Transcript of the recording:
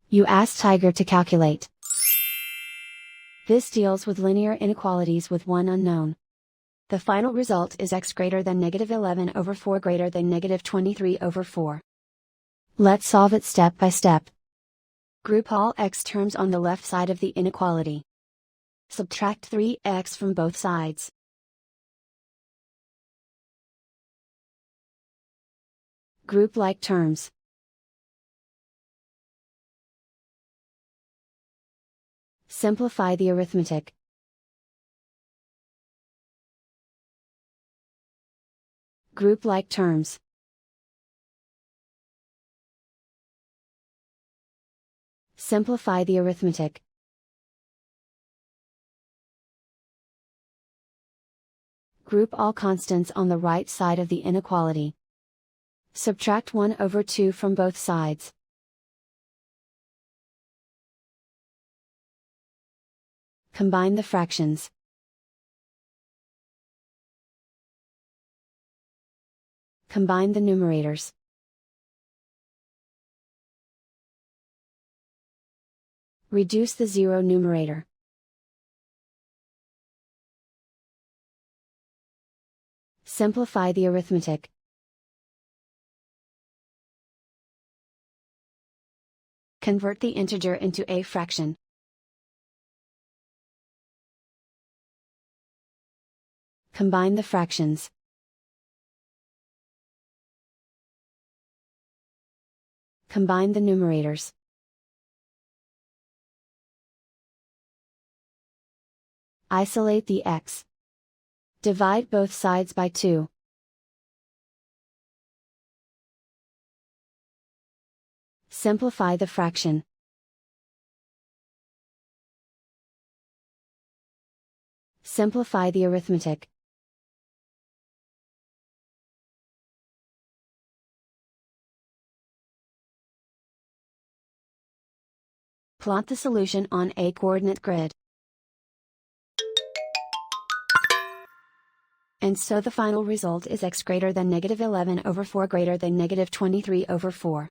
You ask Tiger to calculate. This deals with linear inequalities with one unknown. The final result is x greater than -11/4 greater than -23/4. Let's solve it step by step. Group all x terms on the left side of the inequality. Subtract 3x from both sides. Group like terms. Simplify the arithmetic. Group like terms. Simplify the arithmetic. Group all constants on the right side of the inequality. Subtract 1/2 from both sides. Combine the fractions. Combine the numerators. Reduce the zero numerator. Simplify the arithmetic. Convert the integer into a fraction. Combine the fractions. Combine the numerators. Isolate the x. Divide both sides by 2. Simplify the fraction. Simplify the arithmetic. Plot the solution on a coordinate grid. And so the final result is x greater than -11/4 greater than -23/4.